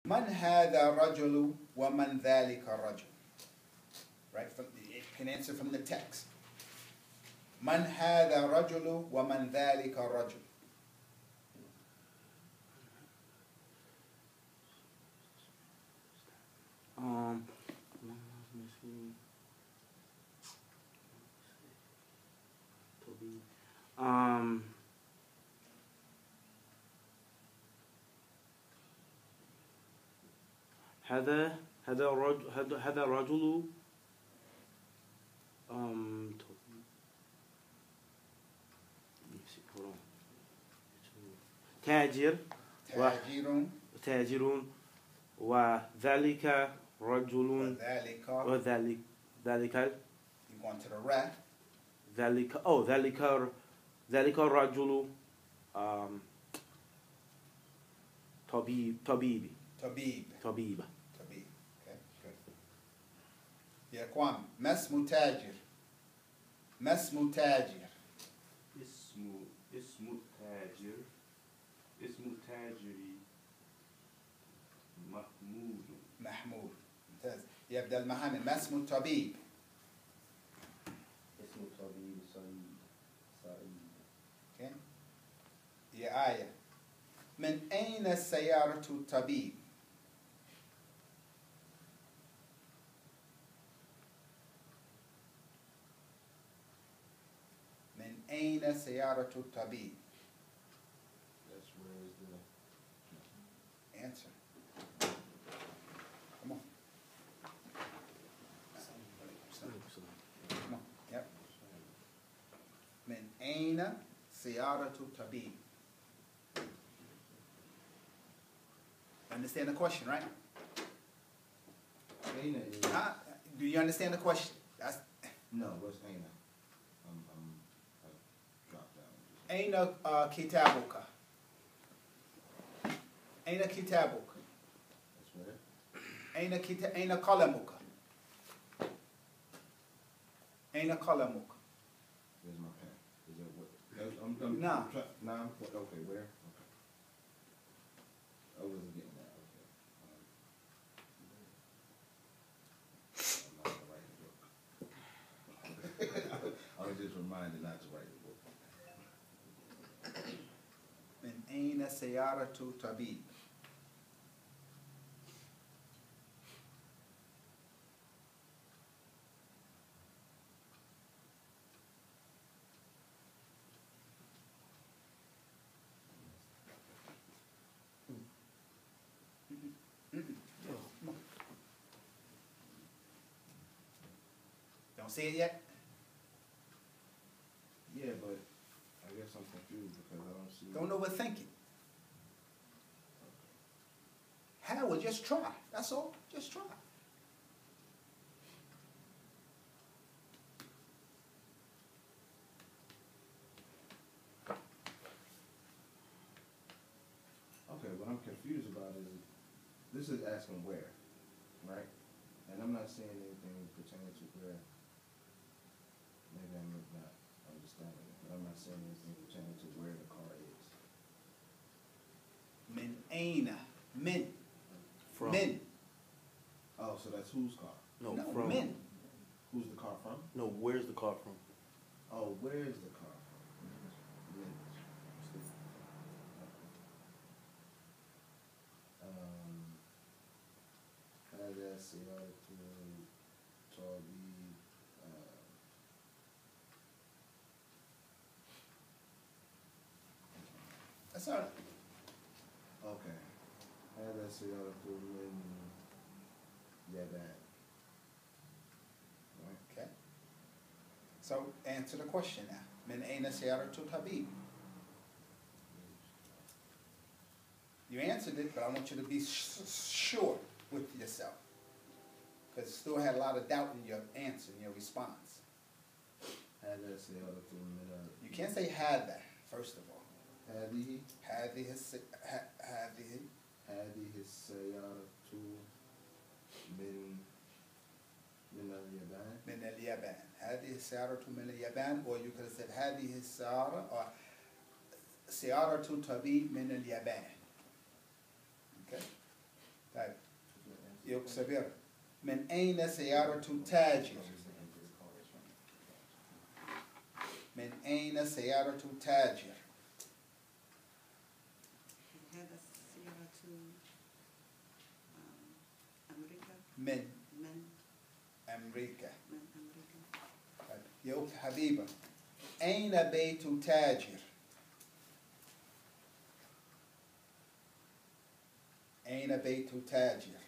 من هذا الرجل ومن ذلك الرجل. Right? You can answer from the text. من هذا الرجل ومن ذلك الرجل. هذا الرجل تاجر وذلك رجل وذلك you go into the ra. ذلك الرجل طبيب. Okay, good. يا اخوان ما اسمه تاجر؟ ما اسمه تاجر؟ اسم تاجري محمود. ممتاز. يبدأ المحامي. ما اسمه الطبيب؟ اسم الطبيب سعيد. Okay. يا آية من أين سيارة الطبيب؟ من أين سيارة الطبيب؟ That's where is the answer. Come on. Come on. Yep. من أين سيارة الطبيب? Understand the question, right? Aina is Do you understand the question? That's no. What's Aina? I dropped down. أين كتابك؟ أين كتابك؟ That's where. أين قلمك؟ أين قلمك؟ Where's my pen? Is that what? Nah. Okay, where? Okay. I wasn't getting that. Okay. I'm not gonna write the book. I was just reminded not to write the book. من أين سيارة الطبيب؟ Don't see it yet? Yeah, but I guess I'm confused because I don't see. Don't overthink it. Howard, just try. That's all. Just try. Okay, what I'm confused about is this is asking where, right? And I'm not seeing anything pertaining to where. Maybe I'm not understanding it, but I'm not seeing anything pertaining to where the car is. من أين? من. From. من. Oh, so that's whose car? No, No, from. من. Who's the car from? No, where's the car from? Oh, where's the car from? هذا سيارة طبيب. That's all right. Okay. هذا سيارة من يابان. Okay. So answer the question now. من أين سيارة الطبيب? You answered it, but I want you to be sure with yourself. Because you still had a lot of doubt in your answer, in your response. هذا سيارة من. You can't say had that, first of all. هذه هذه السيارة من اليابان. من اليابان. هذه السيارة من اليابان. Or you could have said هذه السيارة or سيارة طبيب من اليابان. Okay? يكسبر من أين سيارة تاجر من أين سيارة تاجر هذا سيارة أمريكا من من أمريكا من أمريكا. يا أخت حبيبة أين بيت تاجر أين بيت تاجر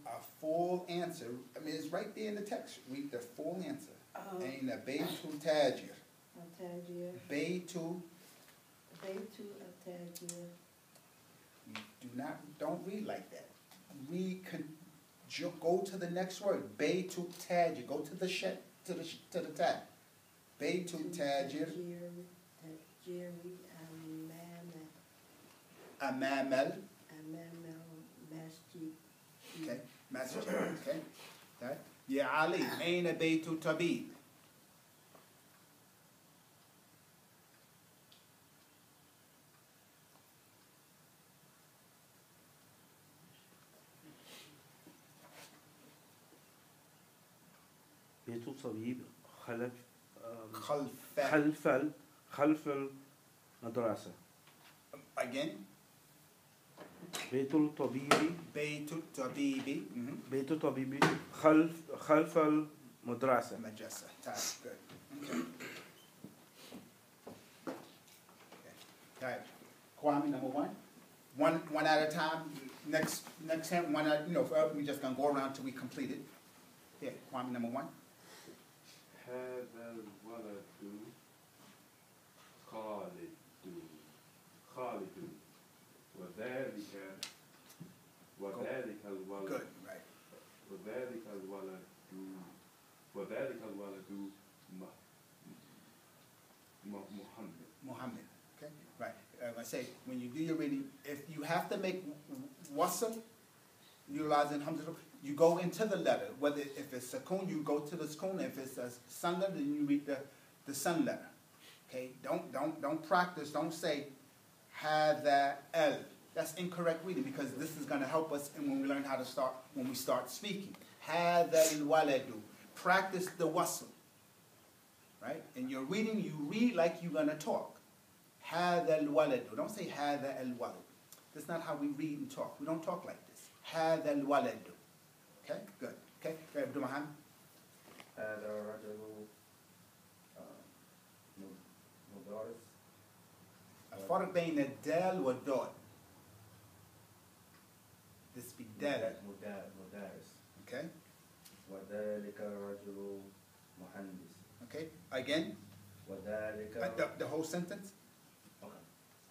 a full answer. I mean, it's right there in the text. Read the full answer. أين بيت تاجر التاجر بيت بيت التاجر. don't read like that. Go to the next word. بيت تاجر. Go to the shed, to the tab. بيت تاجر تاجر أمام أمام المسجد. Okay, masjid. Okay. Okay. يا علي أين بيت طبيب بيت الطبيب خلف خلف المدرسة. Again. بيت الطبيب بيت الطبيب. بيت الطبيب خلف المدرسة. مدرسة. Good. Okay. Okay. Kwame, number one. One at a time. Next time, one at, we just gonna go around till we complete it. Yeah, Kwame, number one. هذا الولد خالد وذلك الولد Good, right. وذلك الولد Muhammad. Okay, right. I say when you do your reading, if you have to make wasl, utilizing hamza, you go into the letter. Whether if it's sakun, you go to the sakun. If it's a sun letter, then you read the sun letter. Okay, don't practice. Don't say hada el. That's incorrect reading because this is going to help us when we learn how to start when we start speaking. Hada el waladu. Practice the wasl. Right? In your reading, you read like you're going to talk. Hada el waladu. Don't say hada el walad. That's not how we read and talk. We don't talk like this. Hada el waladu. Okay, good. Okay, Abdur-Rahman. هذا الرجل مدرس. الفرق بين الدال والدال. This be dal. مدرس. Okay. وذلك الرجل مهندس. Okay. Again. وذلك. The whole sentence. Okay.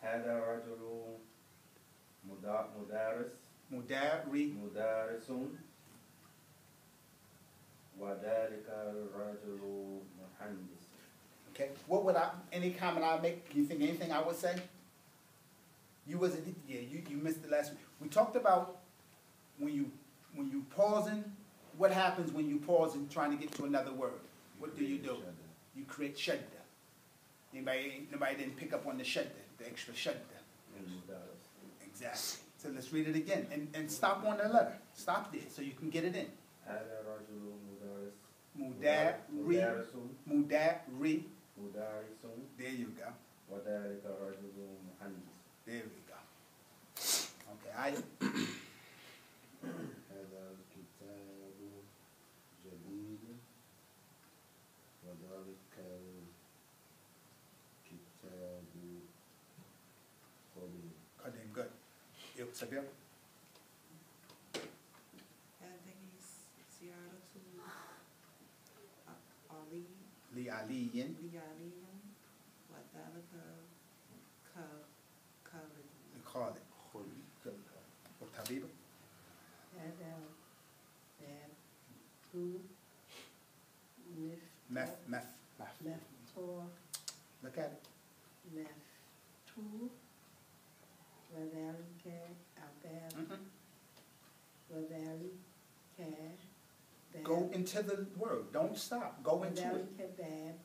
هذا الرجل مدرس. مدرس. وذلك الرجل مهندس. Okay. What would any comment I make? You think anything I would say? You missed the last week. We talked about when you pausing, what happens when you pause and trying to get to another word? What do? You create shadda. Nobody didn't pick up on the shadda, the extra shadda. Exactly. So let's read it again and stop on the letter. Stop there so you can get it in. هذا الرجل مدرس. مدرس. There you go. وذلك الرجل مهندس. There we go. Okay, هذا الكتاب جديد وذلك الكتاب قديم. good. Sabir. هذه سيارة علي لعلي. لعلي وذلك خالد. Good. Habiba. هذا باب مفتوح. Look at it. مفتوح وذلك الباب وذلك Go into the word. Don't stop. Go into it. وذلك باب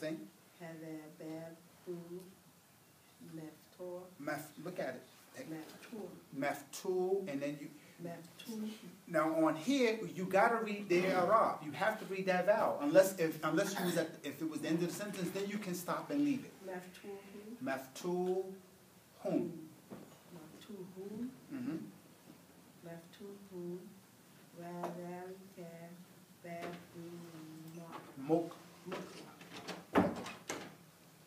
thing. هذا باب مفتوح Look at it. Take مفتوح maftul, and then you. مفتوح Now on here, you gotta read the Arab. You have to read that vowel. Unless you was if it was the end of the sentence, then you can stop and leave it. مفتوح Maftul, hum. مفتوح Mm-hmm. مفتوح وذلك باب Muk.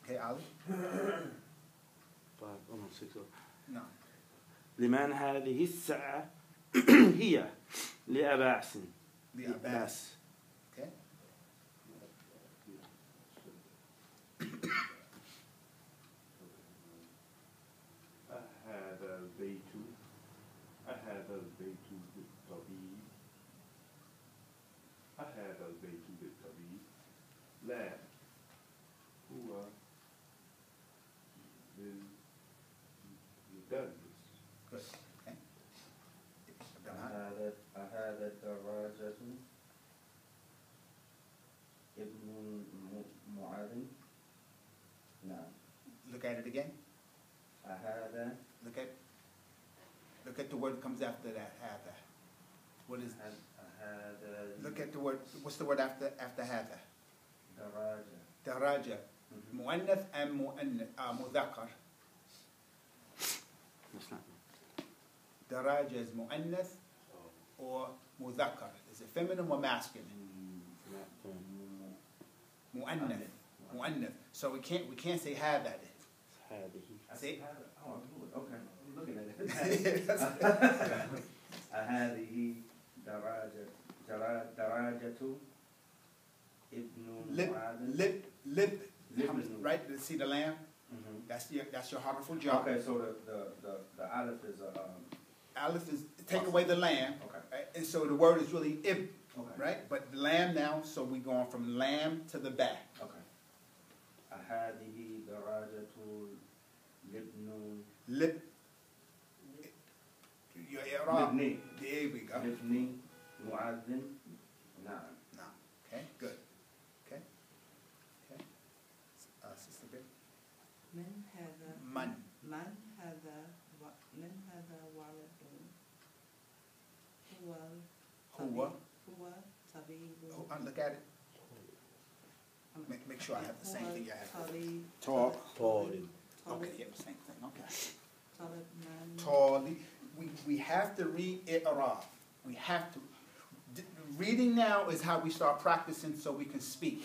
Okay, Ali. 5, almost 6. No. لمن هذه الساعة هي لأباس The Abbas. Okay. هذا البيت هذا البيت بالطبيب هذا البيت بالطبيب لا هو للمدرس Good. Okay. أهذا الدراجة ابن معاذ نعم Look at it again. أهذا Look at the word that comes after that. Hada. What is? أهذا Look at the word. What's the word after hada? دراجة Daraja. Mu'annath and mudhakkar. That's not Daraja is mu'annath or mudhakkar. Is it feminine or masculine? Mu'annath. Mu'annath. So we can't say hada. هذه See? Oh, okay. I'm looking at it. هذه دراجة ابن معاذ Lip. Lip. Right? See the lamb? Mhm. That's your harmful job. Okay, so the aleph is Aleph is take away the lamb. okay. Right? And so the word is really ib. Okay. Right? But the lamb now, so we're going from lamb to the back. Okay. هذه دراجة لابن Lip. Your Arab. لابن There we go. لابن معاذ نعم. No. Okay, good. Okay. Sister Big. من هذا Man. من هذا ولد هو. هو طبيب Look at it. Make sure I have the same thing you have. طبيب طالب Okay, yeah, same thing. Okay. طالب من Tali. We have to read Arab. We have to. Reading now is how we start practicing so we can speak.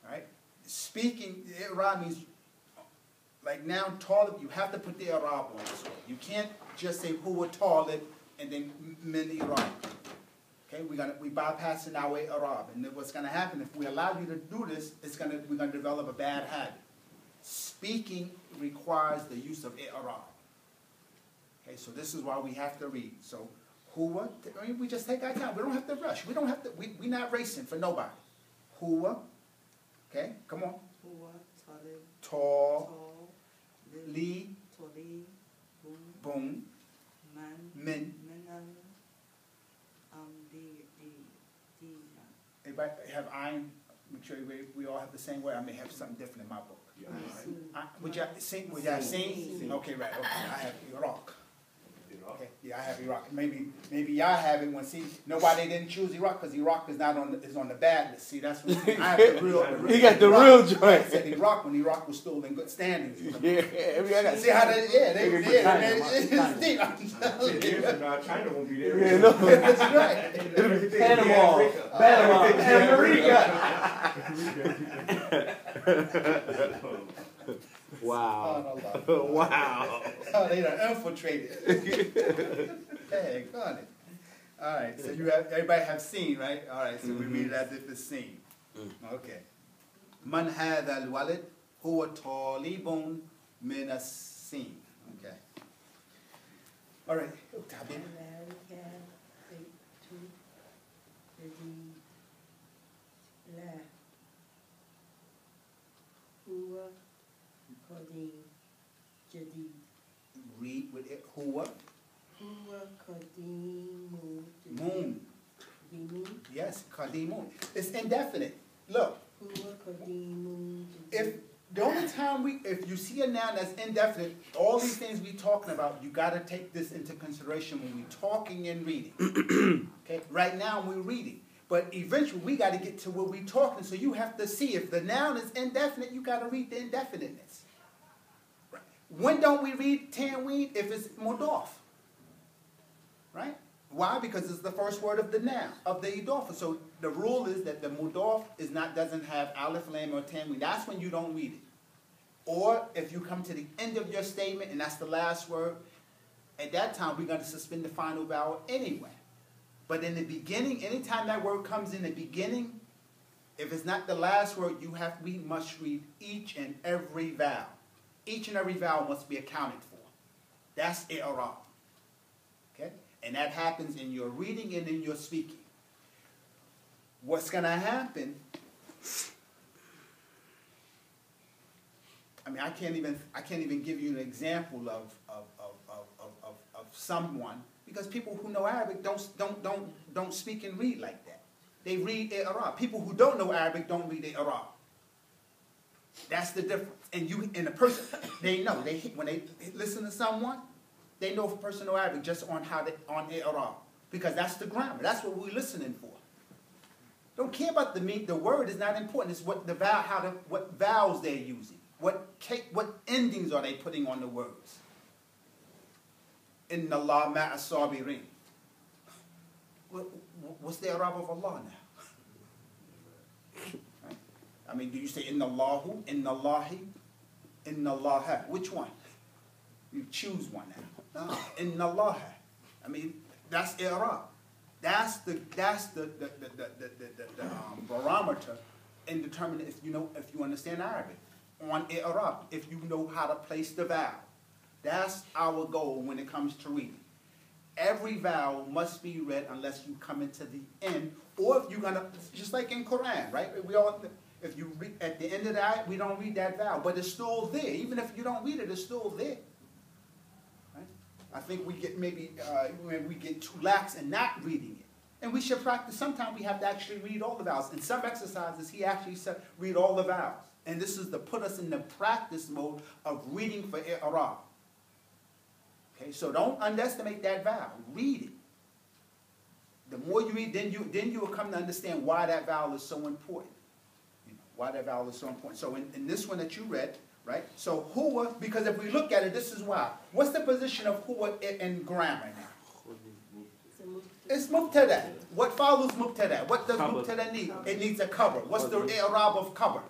All right? Speaking, Arab means, like now, Talib, you have to put the Arab on this way. You can't just say Huwa Talib and then Min Iraq. Okay, we bypassing our way Arab. And then what's going to happen, if we allow you to do this, we're going to develop a bad habit. Speaking requires the use of Arab. Okay, so this is why we have to read. So, Huwa, I mean, we just take our time. We don't have to rush. We don't have to, we're not racing for nobody. Huwa, okay, come on. هو طالب Tall, طالب li, طبيب boom, من min. Everybody have iron? Make sure we all have the same word. I may have something different in my book. Would y'all sing? Would y'all sing? Okay, right. Okay, I have Iraq. Okay, yeah, I have Iraq. Maybe y'all have it when nobody didn't choose Iraq because Iraq is not on the bad list. See, that's what I have the real. He got the Iraq. real joint. I said Iraq when Iraq was still in good standings. Yeah, See how they? Yeah, it's deep. I'm telling you. China won't be there. Yeah, no. That's right. Panama, Wow. Wow. Oh, they done infiltrated. Hey, got it. All right, so everybody have seen, right? All right, so we read it as if it's seen. Okay. Man hadha al-walid huwa talibun min as-sin. Okay. All right. Tabin. وذلك بيت الذي لا هو قديم جديد Read with it. Huwa. هو قديم Moon. قديم Yes, Kadimun. It's indefinite. Look, هو قديم If جديد. the only time if you see a noun that's indefinite, all these things we talking about, you got to take this into consideration when we're talking and reading. Okay, right now we're reading, but eventually we got to get to where we're talking. So you have to see if the noun is indefinite, you got to read the indefiniteness. Right. When don't we read tanween? If it's mudaf, right? Why? Because it's the first word of the noun, of the idafa. So the rule is that the mudaf doesn't have alif, lam, or tanween. That's when you don't read it. Or if you come to the end of your statement and that's the last word, at that time we're going to suspend the final vowel anyway. But in the beginning, anytime that word comes in the beginning, if it's not the last word, we must read each and every vowel. Each and every vowel must be accounted for. That's i'rab. Okay? And that happens in your reading and in your speaking. What's going to happen, I mean, I can't even give you an example of someone, because people who know Arabic don't speak and read like that. They read i'rab. People who don't know Arabic don't read i'rab. That's the difference. And a person, they know. When they listen to someone, they know if a person knows Arabic just on i'rab, because that's the grammar. That's what we're listening for. Don't care about the word is not important. It's what what vowels they're using. What endings are they putting on the words? Inna Allah ma'a sabirin. What's the Arab of Allah now? Right? I mean, do you say Inna Allahu, Inna Allahi, Inna Allaha? Which one? You choose one now. No, Inna Allaha. I mean, that's Arab. That's the barometer in determining if you understand Arabic on Arab, if you know how to place the vowel. That's our goal when it comes to reading. Every vowel must be read unless you come into the end, or if you're gonna, just like in Quran, right? If you read at the end of the ayat, we don't read that vowel, but it's still there. Even if you don't read it, it's still there. Right? I think we get when we get too lax in not reading it, and we should practice. Sometimes we have to actually read all the vowels. In some exercises, he actually said read all the vowels, and this is to put us in the practice mode of reading for i'rab. Okay, so don't underestimate that vowel. Read it. The more you read, then you will come to understand why that vowel is so important. Why that vowel is so important. So in this one that you read, right? So huwa, because if we look at it, this is why. What's the position of huwa in grammar now? It's mubtada. What follows mubtada? What does mubtada need? It needs a cover. What's the i'rab of cover?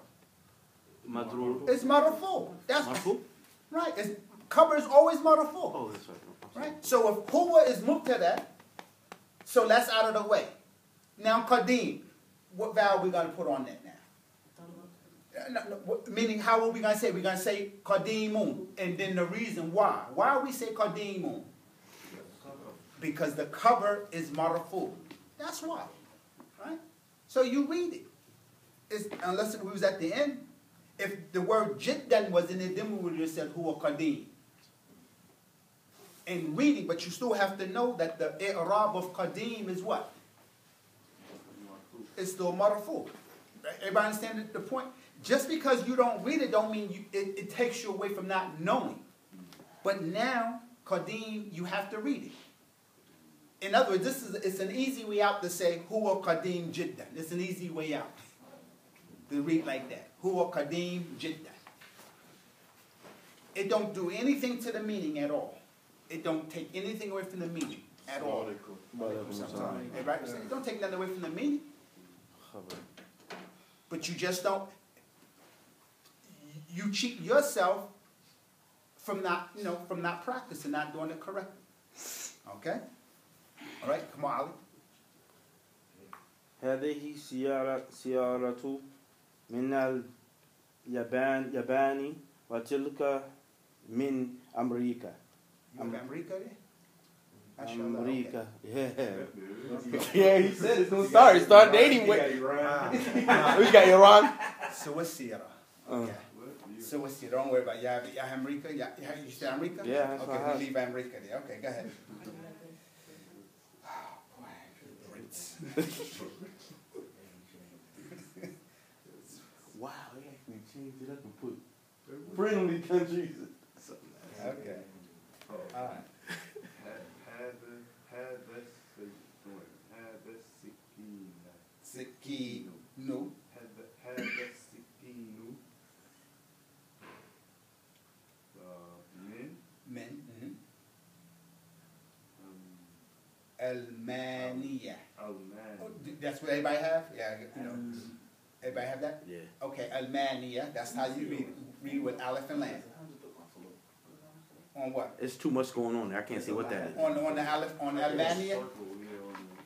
Madrur. It's marfu. That's Marfu? right. Cover is always marfu. Oh, that's right. Right? So if huwa is mubtada, so that's out of the way. Now qadim, what vowel we going to put on that now? Meaning, how are we going to say? We're going to say qadimun, and then the reason why. Why we say qadimun? Because the cover is marfu. That's why. Right? So you read it. Unless it was at the end. If the word jiddan was in it, then we would have said huwa qadim. In reading, but you still have to know that the i'rab of qadim is what? It's still marfu. Everybody understand the point? Just because you don't read it don't mean it takes you away from not knowing. But now, qadim, you have to read it. In other words, it's an easy way out to say huwa qadim jiddan. It's an easy way out to read like that. Huwa qadim jiddan. It don't do anything to the meaning at all. It don't take anything away from the meaning at all. Right? It don't take nothing away from the meaning. But you just don't. You cheat yourself from not practicing, not doing it correctly. Okay? All right, come on, Ali. هذه سيارة من اليابان وتلك من أمريكا. You have America there? America. Okay. Yeah, he said it's gonna start. Start dating with. We got Iran. So what's Sierra? Okay. So what's Sierra? Don't worry about it. You have America? You say America? Yeah, that's okay, what I we have. leave America there. Okay, go ahead. Oh, boy. Great. change it up and put friendly countries. Okay. Oh, All right. Sikinu. Men. Almania. Oh, that's what everybody have? Yeah, you know. Everybody have that? Yeah. Okay, Almania. That's how you read with Aleph and Lam. On what? It's too much going on there. I can't see what that is. On the Aleph, on Almania?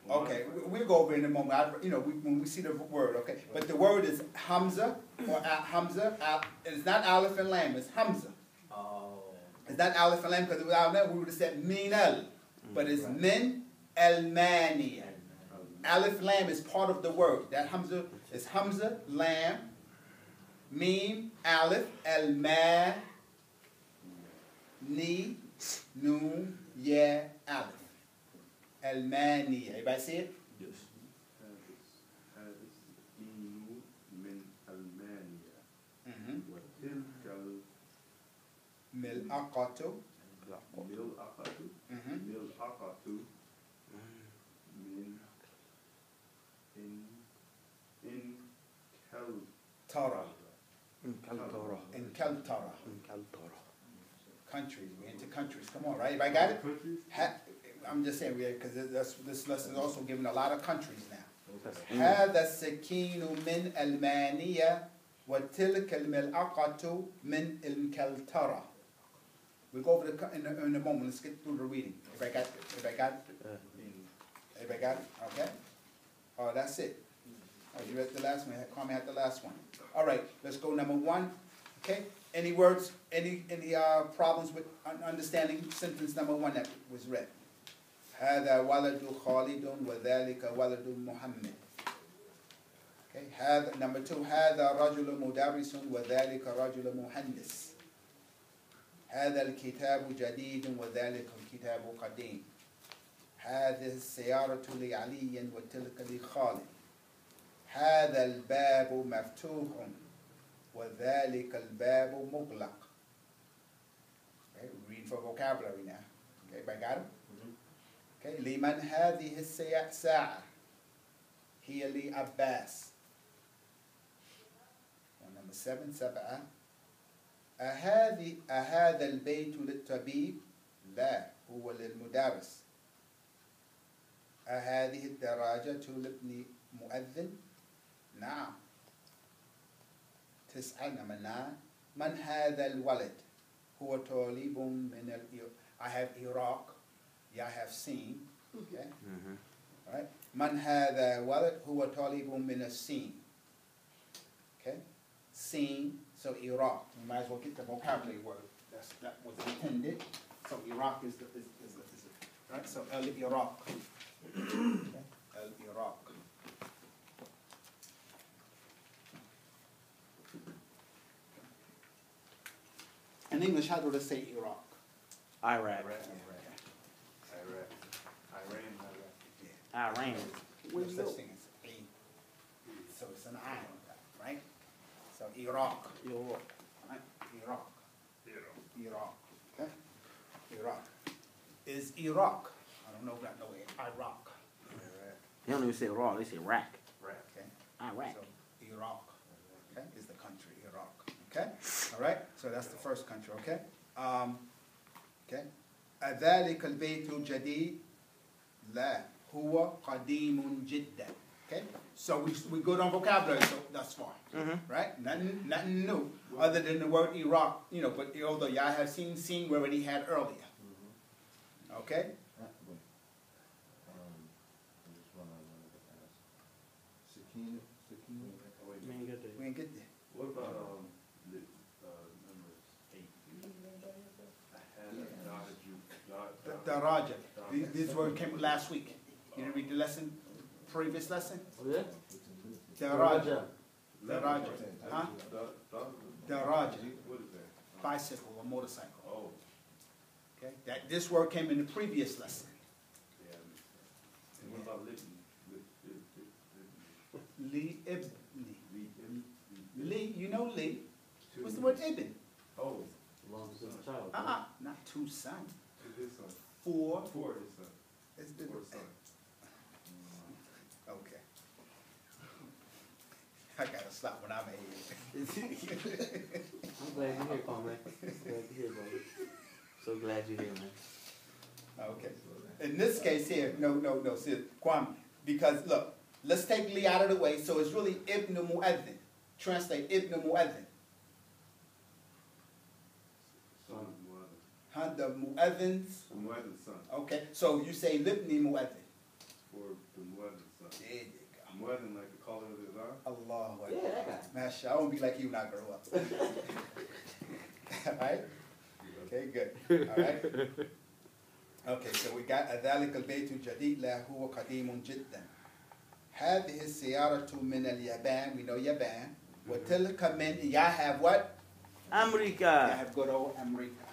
Okay, we'll go over in a moment. When we see the word, okay? But the word is Hamza, or Hamza. It's not Aleph and Lam, it's Hamza. Oh. It's not Aleph and Lam, because without that, we would have said Min El. But it's Min Almania. Aleph Lam is part of the word. That Hamza is Hamza, Lam, Mim, Aleph, Alma, Ni, Nun, Ya, Aleph. Almania. Everybody see it? Yes. Mil'aqatu. Tara. In Kaltara. Countries. We're into countries. Come on, right? Everybody got it? I'm just saying, because this lesson is also giving a lot of countries now. هذا السكين من ألمانيا وتلك الملعقة من الكلترة. We'll go over in a moment. Let's get through the reading. Everybody got it? Everybody got it? Everybody got it? Okay. Oh, that's it. Oh, you read the last one. Kwame had the last one. All right. Let's go number 1. Okay. Any words? Any problems with understanding sentence number 1 that was read? هذا ولد خالد وذلك ولد محمد. Okay. هذا number 2. هذا رجل مدرس وذلك رجل مهندس. هذا الكتاب جديد وذلك الكتاب قديم. هذه السيارة لعلي وتلك لخالد. هذا الباب مفتوح وذلك الباب مغلق. Okay, we're reading for vocabulary now. Okay, everybody got it? Okay, لمن هذه الساعة؟ هي لعباس. Number 7. 7. أهذا البيت للطبيب؟ لا، هو للمدرس. أهذه الدراجة لابن مؤذن؟ نعم. 9. Number 9. من هذا الولد؟ هو طالب من I have Iraq. Yeah, I have seen. Okay. All right. من هذا الولد؟ هو طالب من الصين. Okay. Seen. So Iraq. We might as well get the vocabulary word. That was intended. So Iraq is the right. So Iraq. Okay. Iraq. In English, how do they say Iraq? Iraq. Iran. No such thing as A. So it's an I, right? So Iraq. Right? Iraq. Okay? Iraq. Is Iraq. I don't know that no way. Iraq. They don't even say Iraq, they say Iraq. Okay? Iraq. So Iraq. Okay? Is the country, Iraq. Okay? All right? So that's the first country, okay? Okay? أذلك البيت جديد؟ لا، هو قديم جدا. Okay? So we good on vocabulary so thus far. Right? Nothing new other than the word Iraq, but although y'all have seen we already had earlier. Okay? We ain't get there. What about number 8? Daraja. This word came last week. You didn't read the lesson, previous lesson? Oh, yeah? Daraja. Huh? Daraja. What is that? Bicycle or motorcycle. Oh. Okay? This word came in the previous lesson. Yeah. And what about Libni? Li ibni. Li, you know Li. What's the word ibn? Oh, As long as it's a child. Not two sons. his son. Four. Four his son. It's the, Four son. okay. I gotta stop when I'm ahead. I'm glad you're here, Kwame. Glad you're here, brother. So glad you're here, man. Okay. In this case here, no, see, Kwame, because look, let's take Li out of the way, so it's really Ibn Mu'adhin. Translate Ibn Mu'adhin. Son of Mu'adhin. Huh? The Mu'adhin's. Mu'adhin's son. Okay, so you say Libni Mu'adhin. For the Mu'adhin's son. There you go. Mu'adhin, like the caller of the Azhar. Allah. Yeah, that guy. Masha, I won't be like you when I grow up. Alright? Okay, good. Alright? Okay, so we got ذلك البيت الجديد لا هو قديم جدا. هذه السيارة من اليابان, we know Yaban. وتلك من, y'all have what? Y'all America. have good old America.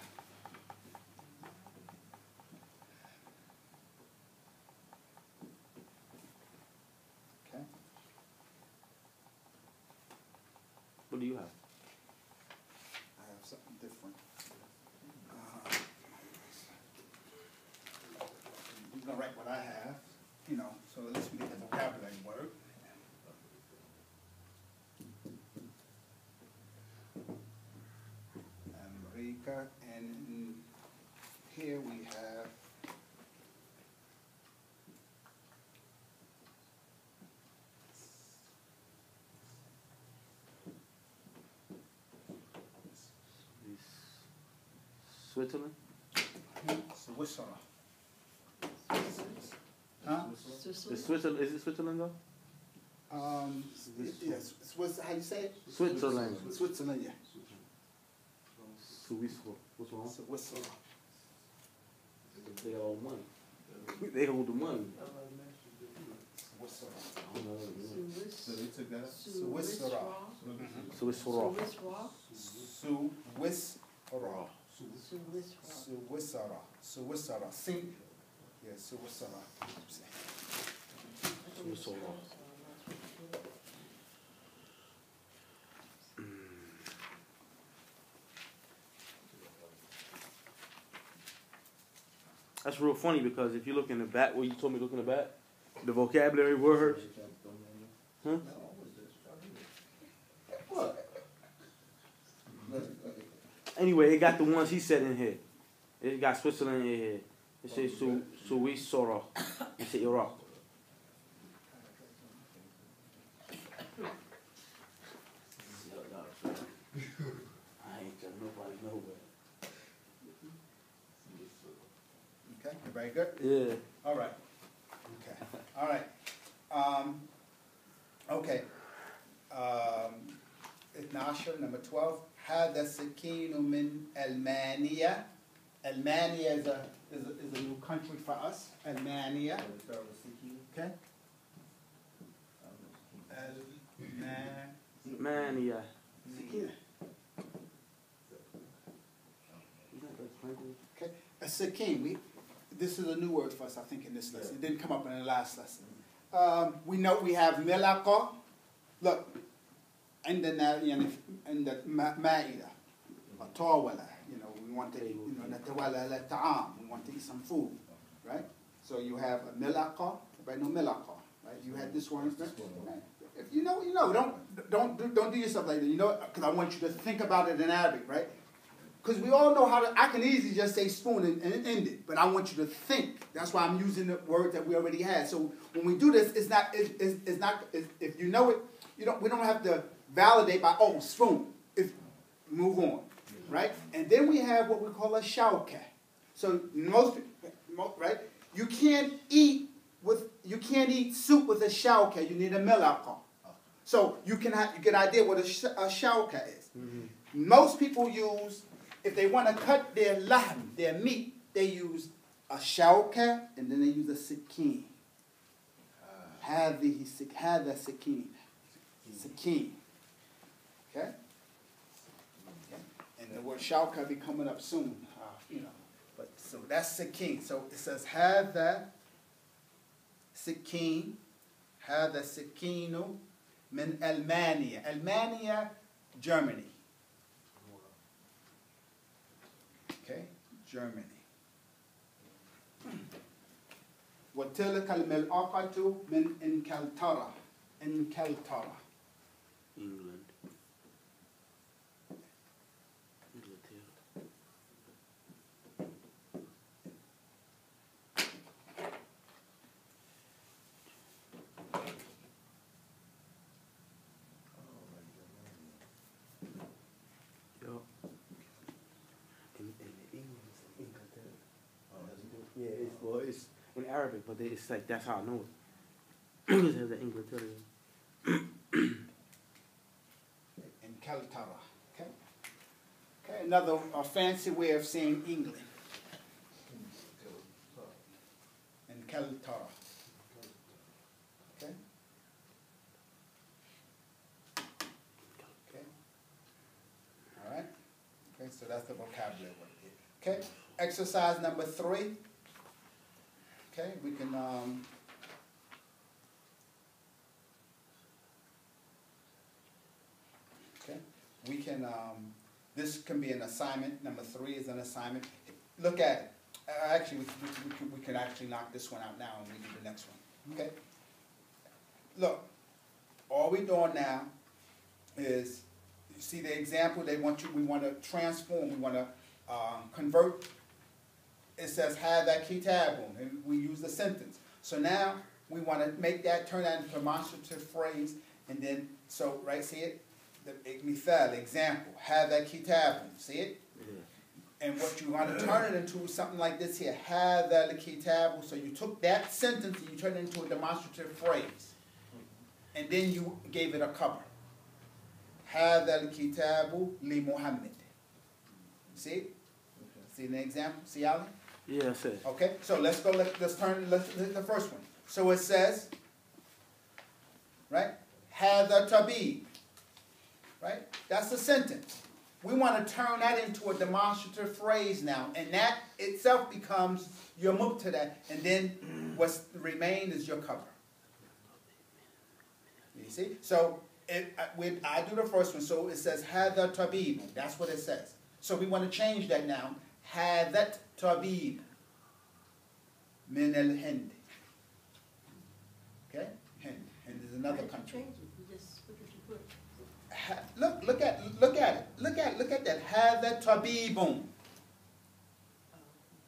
Okay. What do you have? I have something different. I'm gonna write what I have, so at least we get the vocabulary word. America, and here we have Switzerland? Switzerland. Huh? Is Switzerland? Is it Switzerland though? Yes, Swiss, how you say it? Switzerland. Switzerland, yeah. Switzerland. What's wrong? Switzerland. They hold money. They hold the money. Switzerland. I don't know. So they took that up? Switzerland. Switzerland. Switzerland. Switzerland. Sing. Yeah, Switzerland. Switzerland. That's real funny because if you look in the back, where you told me to look in the back, the vocabulary words. Huh? Anyway, it got the ones he said in here. It got Switzerland in here. It says Switzerland. It says Iraq. I ain't telling nobody nowhere. Okay, very good. Yeah. All right. Okay. All right. Okay. 12, number 12. هذا السكين من ألمانيا. Almania is a new country for us. Almania. Okay. Mania. Okay. A sakin. This is a new word for us, I think, in this lesson. It didn't come up in the last lesson. We know we have milaqa. Look, in the ma'ida, tawala. We want to eat, natawala ta'am. We want to eat some food, right? So you have a milaqa. Everybody know milaqa, right? You had this one. If you know, you know. Don't do yourself like that. You know, because I want you to think about it in Arabic, right? Because we all know how to. I can easily just say spoon and end it, but I want you to think. That's why I'm using the word that we already had. So when we do this, it's not. If you know it, we don't have to validate by spoon. Move on, right? And then we have what we call a shauka. So most right, you can't eat soup with a shauka. You need a milaqa. So you get an idea what a shauka is. Mm-hmm. Most people use, if they want to cut their lahm, their meat, they use a shauka and then they use a sikin. هذا سكين. Sakin. Okay? And the word shauka be coming up soon. But so that's sakin. So it says هذا سكين. هذا سكين من ألمانيا. Almania, Germany. Germany. وتلك الملعقة من إنكلترا. إنكلترا. England. Inglaterra. Yo. In England, Inglaterra. Oh, that's good. Yeah, it's in Arabic, but it's like that's how I know it. It has the Inglaterra. Caltara. Okay. Okay. Another fancy way of saying England. And Caltara. Okay. Okay. All right. Okay. So that's the vocabulary word. Okay. Exercise number 3. Okay. We can. We can, this can be an assignment. Number 3 is an assignment. Look at it. Actually, we can actually knock this one out now and we do the next one. Okay? Look, all we're doing now is, you see the example, we want to transform, we want to convert. It says, have that kitabun, and we use the sentence. So now, we want to make that, turn that into a demonstrative phrase, and then, so, right, see it? The example, have that kitabun, see it? Yeah. And what you want to turn it into is something like this here, have that kitabu. So you took that sentence and you turned it into a demonstrative phrase. And then you gave it a cover. Have that kitabu li Muhammad. See? Okay. See the example? See, Ali? Yeah, I said. Okay, so let's go, let's turn the first one. So it says, right? Have the tabib. Right? That's the sentence. We want to turn that into a demonstrative phrase now, and that itself becomes your mubtada, and then what's remained is your cover. You see? So I do the first one, so it says hadha tabib. That's what it says. So we want to change that now. Hadat tabib min al Hind. Okay? Hind. Hind is another country. Look at it. Look at that. Have that tabibun.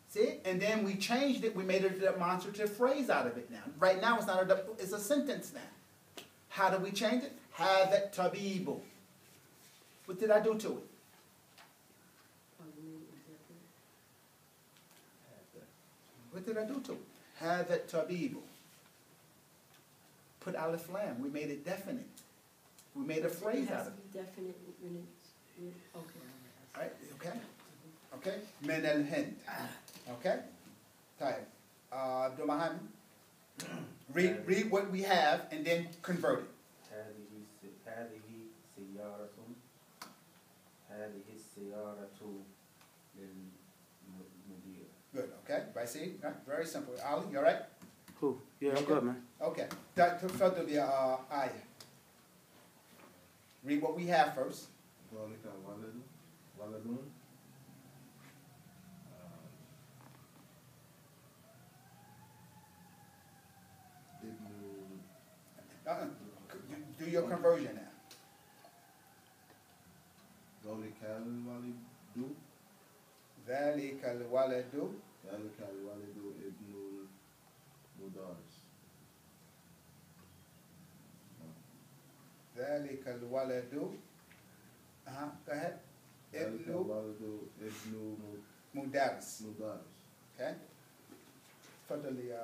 See? And then we changed it. We made a demonstrative phrase out of it now. Right now, it's a sentence now. How do we change it? Have that tabibu. What did I do to it? What did I do to it? Have that tabibu. Put alif lam. We made it definite. We made a phrase out of it. Definite when it's, okay. All right, okay? Okay? Min al Hind. Okay? Type. Abdur-Rahman. Read what we have and then convert it. Good, okay? By see? Right? Very simple. Ali, you all right? Cool. Yeah, I'm good, man. Okay. Further the ayah. Read what we have first. Do your conversion now. ذلك الولد ابن مدارس. ذلك الولد go ahead. ابن مدارس. Okay. تفضل يا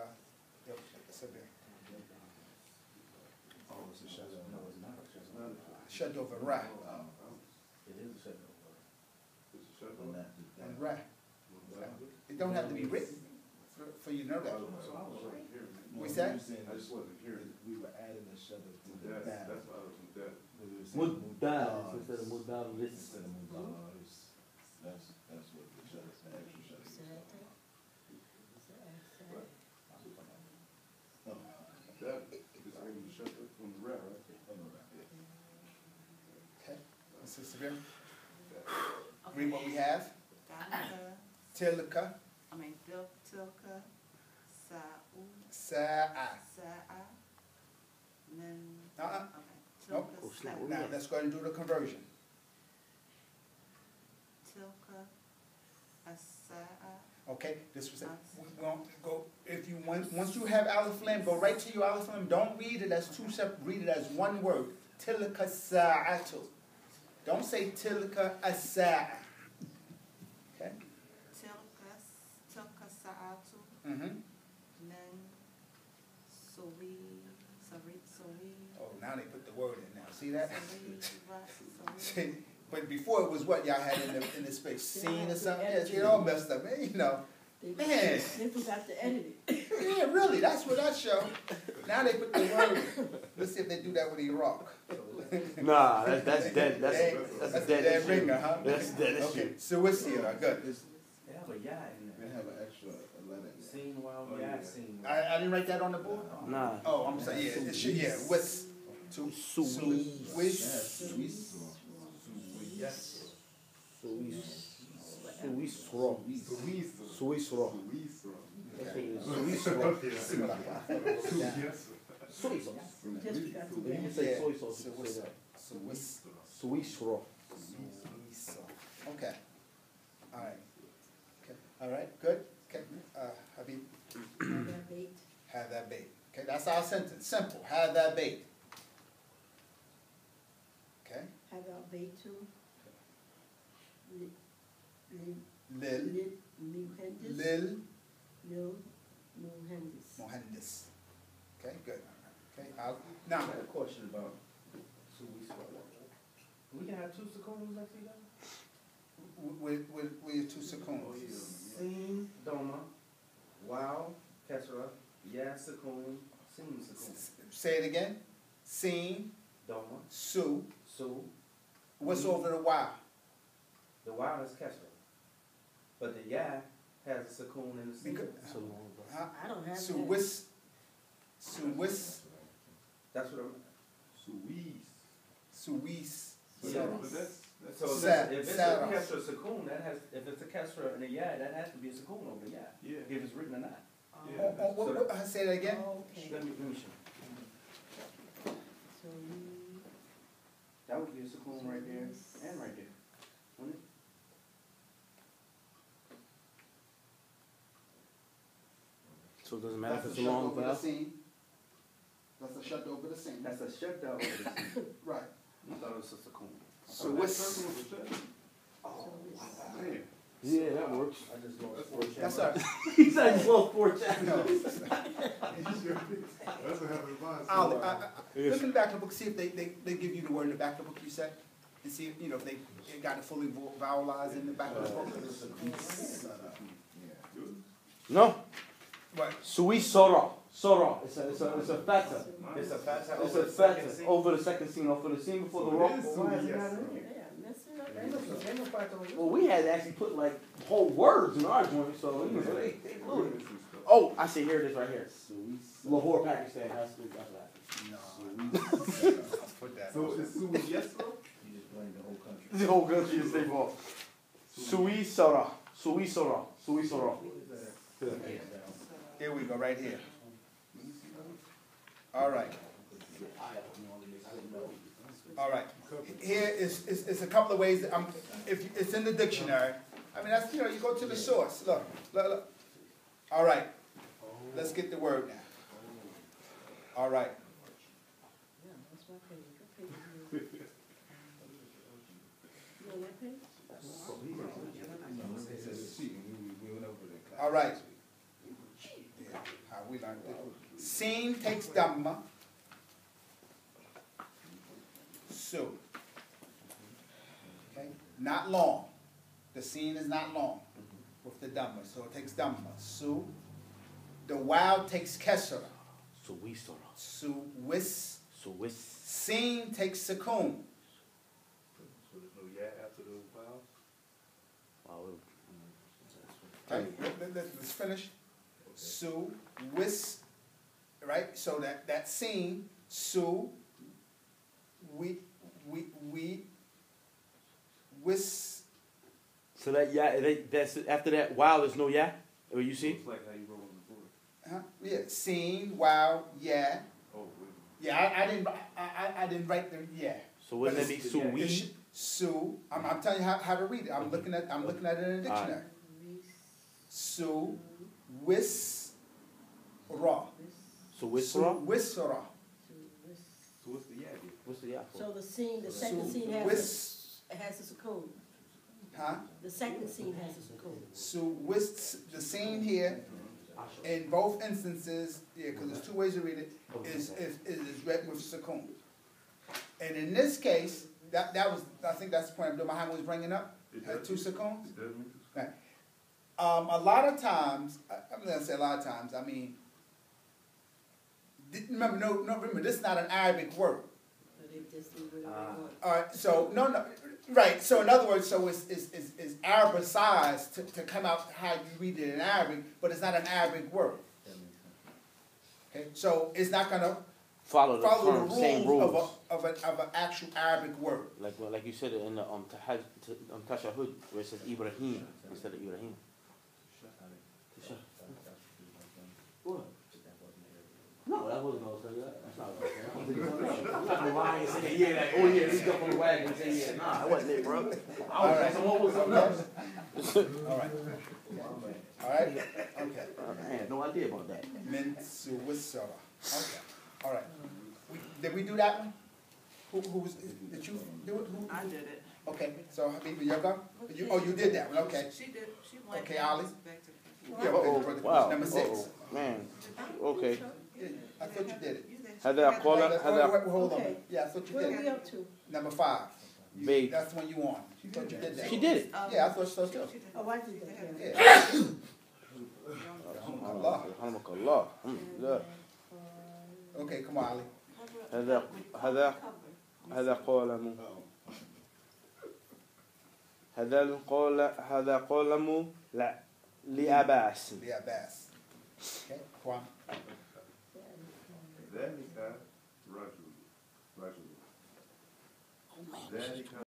سبيل. Oh, it's a shadow. No, it's not a shadow. Shut over ra. It is a shadow. It's a shut up. And ra. It don't have to be written for you to know that. We said? I just wasn't hearing. We were adding a shadow to That's why I was with that. Mudaris instead of mudaris. Instead of mudaris. That's what the shadow, the extra shadow. That is when you shut up from the rat, right? Okay. Mr. Sabir? Read what we have. Ganta tilka, tilka, sa'u, sa'a. sa'a, min, Uh-uh. okay, Nope. Oh, tilka, snap. Now let's go ahead and do the conversion. tilka, as-sa'a, Okay, this was it. We won't go, if you once you have Aleph Lam, go right to your Aleph Lam. Don't read it as two separate, read it as one word. Tilka sa'atu. Don't say tilka as-sa'a. Okay? tilka sa'atu, Mm-hmm. min, sawi, Oh, now they put the word in now. See that? sawi, See, but before it was what y'all had in the space, scene or something. Yeah, it all messed up, man. You know, man. They forgot to edit it. Yeah, really. That's what that show. Now they put the word in. Let's see if they do that with Iraq. Nah, that's dead. That's a dead. dead ringer, huh? That's dead. That's Okay, shit. so what's here? Good. They have a yacht in They there. have an extra letter in there. Scene wild Oh, yacht yeah. scene. I didn't write that on the board. Nah. Oh, I'm sorry. Yeah, it should. Yeah, what's to Suisse. Swiss. Yes. Swiss raw. Swiss raw. Swiss raw. Yes. Soy sauce. Just forgot to You edit can it. say soy sauce. So You can what's say up? that. So what's Swiss raw. okay. All right. Okay. All right. Good. Okay. Habib, Have that bait. have that bait. Okay. That's our sentence. Simple. Have that bait. Okay. Have that bait too. Lil. Muhandis. Lil. Lil Muhandis. Mohandis. Okay. Good. Okay. I Now. had a question about Suisse. We can have two seconds next to each other? With your two seconds. Sin, Doma, Wow, Kesra, Ya, Sekun, Sin, Sekun. Say it again. Seen. Doma, Su. Su, What's over the Y? the Wow is Kesra. But the Ya has a Sekun and a Sin. Because- That's a long one. Huh? I don't have that. Suwis. Suwis. That's what I'm. Suis. Yeah. But that's So Sa- if it's Sarah. a Kesra Sekun, that has, if it's a Kesra and a Ya, that has to be a Sekun over the Ya. yeah. If it's written or not. Yeah. Say that again. Okay. Let me show you. So we. That would be a Sekun right there and right there. Wouldn't it? So it doesn't matter if That's it's a a shut long over the vowel. scene. That's a shut over the scene. That's a shutdown over the Sin. Right. I thought it was a Sekun. So what's Man. Yeah, that works. I just lost four that's channels. our He said he's lost 4 chapters. That's what happened to mine. look in the back of the book, see if they give you the word in the back of the book you said. And see if, if they got it fully vowelized in the back of the book. No. What? Swiss sora. Sora. It's a feta. It's a fat It's a feta over the second scene, over the scene before the rock. Why is it not in here? Yeah, mess it up. Ain't no fat over here. Well, we had to actually put like whole words in our joint, so you know, they blew it. Oh, I see. Here it is, right here. Lahore, Pakistan. That's what No. Put that. So it's Sue yes, bro? You just blamed the whole country. the whole country is their fault. Swiss sora. Swiss sora. Swiss sora. Here we go, right here. All right. All right. Here is a couple of ways that if it's in the dictionary. I mean, that's, you go to the source. Look. All right. Let's get the word now. All right. Yeah, that's my page. What page is it? You on that page? All right. Yeah, how we learned it. Seen takes Dhamma. So. Okay? Not long. The scene is not long with the Dhamma. So it takes Dhamma. Su. The wow takes Kesara. Swiss sora. Su wis. Swiss. Scene takes Sakun. So there's no yeah after those vowels? Wow. Okay? Let's finish. Su wis. Right? So that scene. Su. We wis. So that yeah, that's after that. Wow, there's no yeah. What you see? It's like how you roll on the board. Huh? Yeah, seen, wow, yeah. Oh, wait. Yeah, I didn't write the yeah. So wouldn't But that be it's- sui? It's Su. I'm telling you how to read it. I'm looking at it in the dictionary. Su, wis, ra. So what's Su, wrong? wis, ra. So what's the yeah? What's the yeah for? So the scene, the second Su, scene wis, has a sukoon. huh? The second scene has a sukoon. Su, wis, the scene here, in both instances, yeah, because there's two ways to read it, is read with sukoon. And in this case, that was, I think that's the point Abdur Muhammad was bringing up, two sukoons. It does mean Right. A lot of times, I'm going to say a lot of times, I mean, remember, this is not an Arabic word. But they just do whatever they want. All right, so, right, so in other words, so it's Arabicized to come out how you read it in Arabic, but it's not an Arabic word. Okay, so it's not going to Follow follow the the same rules rules. of an actual Arabic word. Like you said it in the Tashahud, where it says Ibrahim instead of Ibrahim. What? No, that wasn't no say that. That's not what I'm saying. I'm not gonna lie and say, yeah, like, oh yeah, this stuff on the wagon and say, yeah, nah, that wasn't it, bro. I was saying what was something else. All right. All right? Okay. I had no idea about that. Min suwisara. Okay. All right. Did we do that one? Who was, did you do it? Who? I did it. Okay, so Habiba, you're go? You did that one, okay. She did, she went. Okay, Ali? Back to Yeah, Uh-oh, okay, wow. number 6. Uh-oh. Man. Okay. Yeah, I thought you did it. هذا أقول Hold on. Okay. Yeah, I thought you Where did are it. we up to? Number 5. Babe. That's when you on. I thought you did that. She did it. Yeah, I thought so too. Oh, I did that, yeah. Yeah. Allah. رحمك الله. لا. Okay, come on, Ali. هذا قلم. هذا قلم لا لأباس. Yeah, Bass. Okay, Kwame. ذلك رجل. ذلك